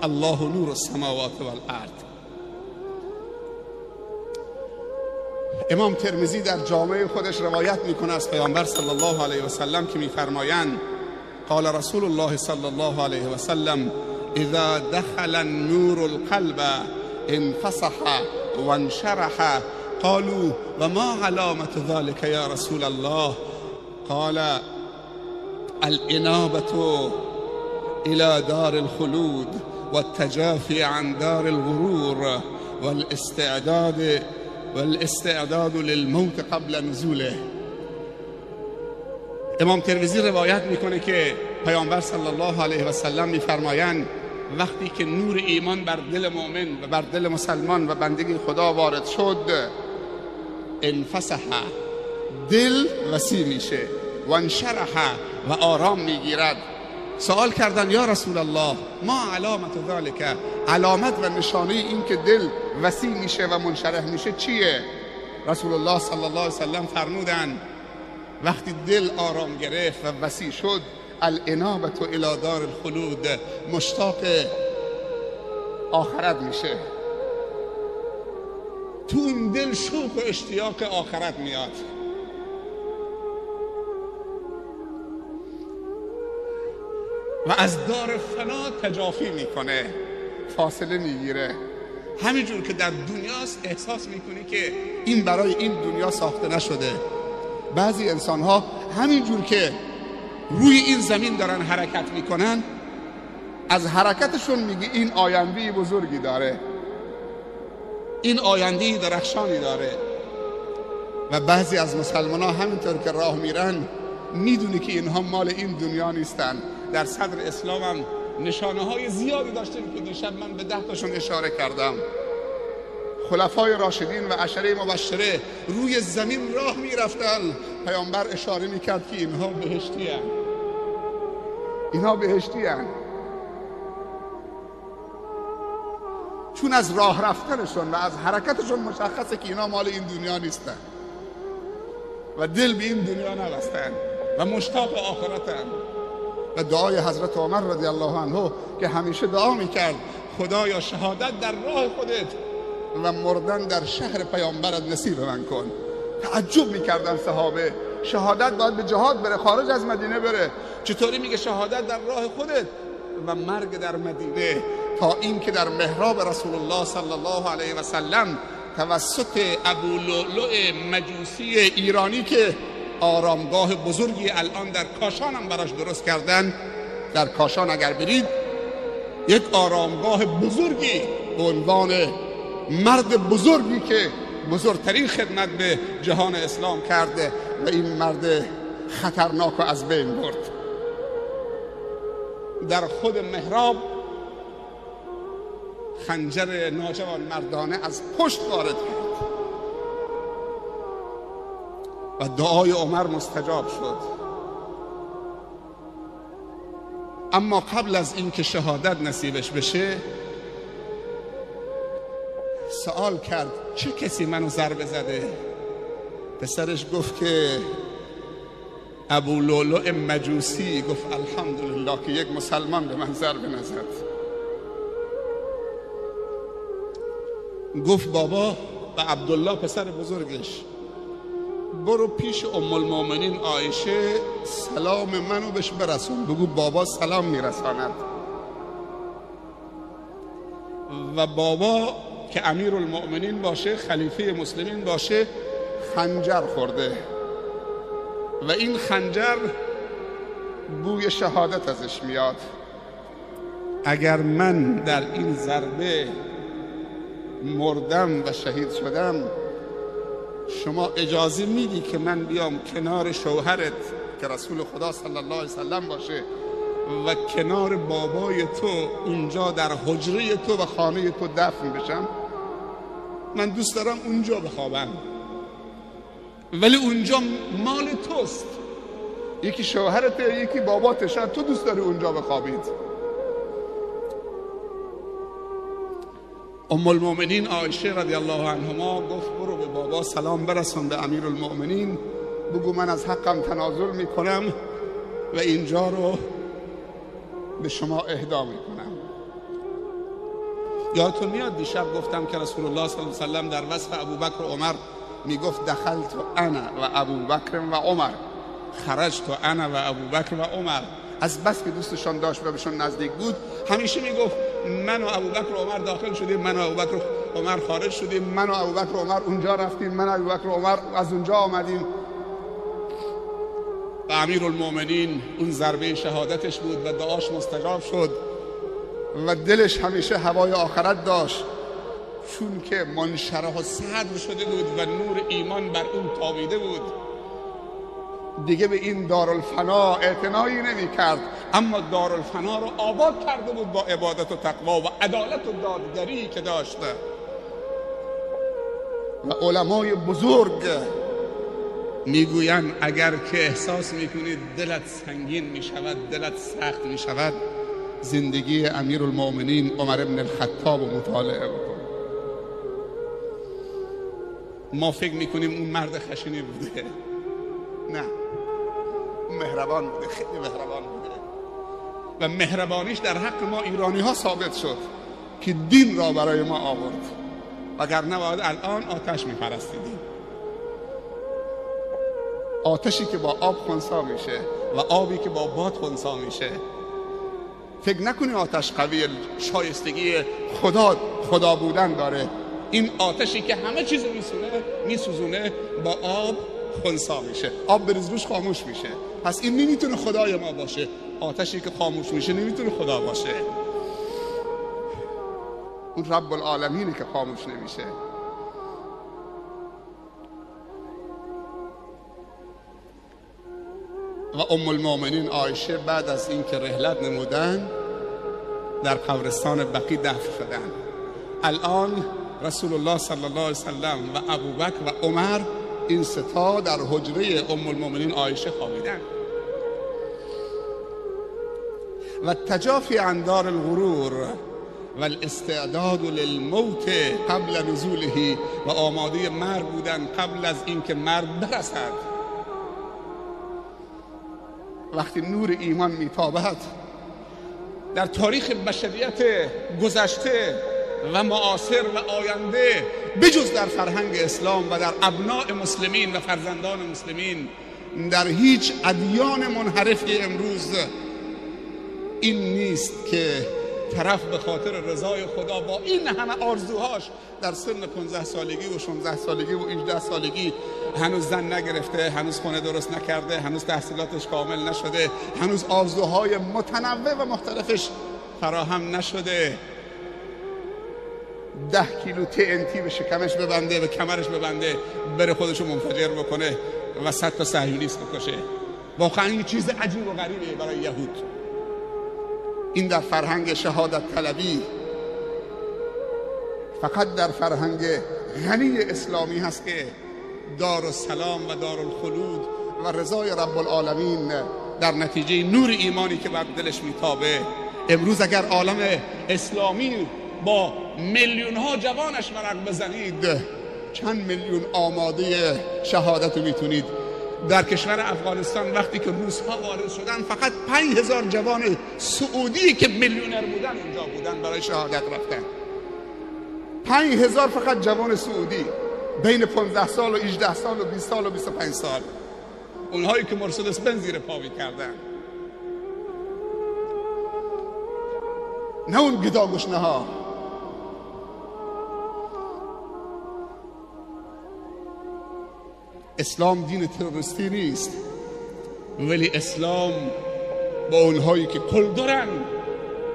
الله نور السماوات والارض. امام ترمذی در جامع خودش روایت میکنه از پیامبر صلی الله علیه و سلم که میفرمایند قال رسول الله صلی الله علیه و سلم اذا دخل النور القلب انفسح وانشرح قالوا وما علامة ذلك يا رسول الله قال الانابة الى دار الخلود والتجافي عن دار الغرور والاستعداد للموت قبل نزوله. امام ترمذی روایت میکنه که پیامبر صلی الله علیه و سلم میفرمایند وقتی که نور ایمان بر دل مؤمن و بر دل مسلمان و بندگی خدا وارد شد انفسح، دل وسیع میشه، و انشرح، و آرام میگیرد. سوال کردن یا رسول الله ما علامت ذلك، علامت و نشانه این که دل وسیع میشه و منشرح میشه چیه؟ رسول الله صلی الله علیه و سلم فرمودند وقتی دل آرام گرفت و وسیع شد الانابة الى دار الخلود، مشتاق آخرت میشه. تو اون دل شوق و اشتیاق آخرت میاد. و از دار فنا تجافی میکنه، فاصله میگیره. همینجور که در دنیاست احساس میکنی که این برای این دنیا ساخته نشده. بعضی انسان ها همینجور که روی این زمین دارن حرکت میکنن از حرکتشون میگی این آینده بزرگی داره، این آینده درخشانی داره. و بعضی از مسلمان ها همینطور که راه میرن میدونی که اینها مال این دنیا نیستن. در صدر اسلام هم نشانه های زیادی داشتیم که دیشب من به 10 تاشون اشاره کردم. خلفای راشدین و عشره مبشره روی زمین راه میرفتن، پیامبر اشاره میکرد که اینها بهشتی هستند، اینها بهشتی هستند، چون از راه رفتنشون و از حرکتشون مشخصه که اینها مال این دنیا نیستن و دل به این دنیا نبستن و مشتاق آخرتن. و دعای حضرت عمر رضی الله عنه که همیشه دعا میکرد خدایا شهادت در راه خودت و مردن در شهر پیامبرت نصیب من کن. تعجب میکردن صحابه، شهادت باید به جهاد بره، خارج از مدینه بره، چطوری میگه شهادت در راه خودت و مرگ در مدینه؟ تا این که در محراب رسول الله صلی الله علیه و سلم توسط ابو لؤلؤ مجوسی ایرانی که آرامگاه بزرگی الان در کاشان هم براش درست کردن، در کاشان اگر برید یک آرامگاه بزرگی به عنوان مرد بزرگی که بزرگترین خدمت به جهان اسلام کرده و این مرد خطرناک و از بین برد، در خود محراب خنجر ناجوان مردانه از پشت وارد کرد و دعای عمر مستجاب شد. اما قبل از اینکه شهادت نصیبش بشه سوال کرد چه کسی منو ضربه زده؟ پسرش گفت که ابو لؤلؤ مجوسی. گفت الحمدلله که یک مسلمان به من ضربه نزد. گفت بابا و عبدالله پسر بزرگش برو پیش ام المؤمنین عایشه سلام منو بهش برسون، بگو بابا سلام میرساند. و بابا که امیر المؤمنین باشه، خلیفه مسلمین باشه، خنجر خورده و این خنجر بوی شهادت ازش میاد. اگر من در این ضربه مردم و شهید شدم شما اجازه میدی که من بیام کنار شوهرت که رسول خدا صلی الله علیه وسلم باشه و کنار بابای تو اونجا در حجره تو و خانه تو دفن بشم؟ من دوست دارم اونجا بخوابم، ولی اونجا مال توست، یکی شوهرته یکی باباته، شاید تو دوست داری اونجا بخوابید. ام المؤمنین عایشه رضی الله عنهما گفت برو به بابا سلام برسون به امیر المؤمنین، بگو من از حقم تنازل میکنم و اینجا رو به شما اهدا میکنم. یادتون میاد دیشب گفتم که رسول الله صلی الله علیه و سلم در وصف ابوبکر و عمر میگفت دخلت انا و ابوبکر و عمر، خرجت انا و ابوبکر و عمر. از بس که دوستشان داشت و بهشون نزدیک بود همیشه میگفت من و ابوبکر و عمر داخل شدیم، من و ابوبکر و عمر خارج شدیم، من و ابوبکر و عمر اونجا رفتیم، من و ابوبکر و عمر از اونجا آمدیم. و امیرالمؤمنین اون ضربه شهادتش بود و دعاش مستجاب شد و دلش همیشه هوای آخرت داشت، چون که منشرح و صدر شده بود و نور ایمان بر اون تابیده بود. دیگه به این دارالفنا اعتنایی نمی کرد، اما دارالفنا رو آباد کرده بود با عبادت و تقوا و عدالت و دادگری که داشته. و علمای بزرگ میگویند اگر که احساس میکنید دلت سنگین میشود، دلت سخت میشود، زندگی امیرالمؤمنین عمر بن الخطاب رو مطالعه بکن. ما فکر میکنیم اون مرد خشنی بوده، نه، مهربان بوده، خیلی مهربان بوده و مهربانیش در حق ما ایرانی ها ثابت شد که دین را برای ما آورد، وگرنه باید الان آتش میپرستیدیم. آتشی که با آب خنثی میشه و آبی که با باد خنثی میشه. فکر نکنی آتش قوی شایستگی خدا بودن داره. این آتشی که همه چیز میسوزونه با آب خنثی میشه، آب بریز روش خاموش میشه. پس این نمیتونه خدای ما باشه. آتشی که خاموش میشه نمیتونه خدا باشه. اون رب العالمینی که خاموش نمیشه. و ام المؤمنین عایشه بعد از این که رحلت نمودن در قبرستان بقیع دفن شدن. الان رسول الله صلی الله علیه وسلم و ابوبکر و عمر این ستا در حجره ام المؤمنین عایشه خوابیدن. و تجافی عن دار الغرور و الاستعداد للموت قبل نزوله، و آماده مرگ بودن قبل از اینکه مرگ برسد. وقتی نور ایمان میتابد در تاریخ بشریت گذشته و معاصر و آینده، بجز در فرهنگ اسلام و در ابناء مسلمین و فرزندان مسلمین، در هیچ ادیان منحرفی امروز این نیست که طرف به خاطر رضای خدا با این همه آرزوهاش در سن 15 سالگی و 16 سالگی و 18 سالگی هنوز زن نگرفته، هنوز خونه درست نکرده، هنوز تحصیلاتش کامل نشده، هنوز آرزوهای متنوع و مختلفش فراهم نشده، 10 کیلو TNT به شکمش ببنده، به کمرش ببنده، بره خودشو منفجر بکنه و 100 تا صهیونیست بکشه. واقعا این چیز عجیب و غریبه برای یهود. این در فرهنگ شهادت طلبی فقط در فرهنگ غنی اسلامی هست که دارالسلام و دارالخلود و رضای رب العالمین در نتیجه نور ایمانی که بر دلش میتابه. امروز اگر عالم اسلامی با میلیون ها جوانش ورق بزنید، چند میلیون آماده شهادت رو میتونید. در کشور افغانستان وقتی که روس‌ها وارد شدن، فقط 5000 جوان سعودی که میلیونر بودن اونجا بودن برای شهادت رفتن. 5000 فقط جوان سعودی بین 15 سال و 18 سال و 20 سال و 25 سال، اونهایی که مرسدس بنز زیر پا کردن، نه اون گداگشنه ها. اسلام دین تروریستی نیست، ولی اسلام با اونهایی که قل دارن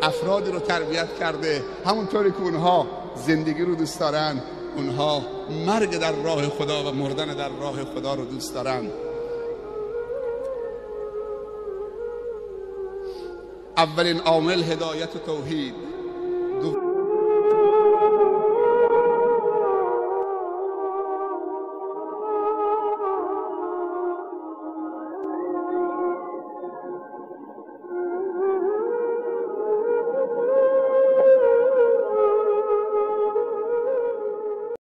افرادی رو تربیت کرده، همونطوری که اونها زندگی رو دوست دارن، اونها مرگ در راه خدا و مردن در راه خدا رو دوست دارن. اولین عامل هدایت و توحید،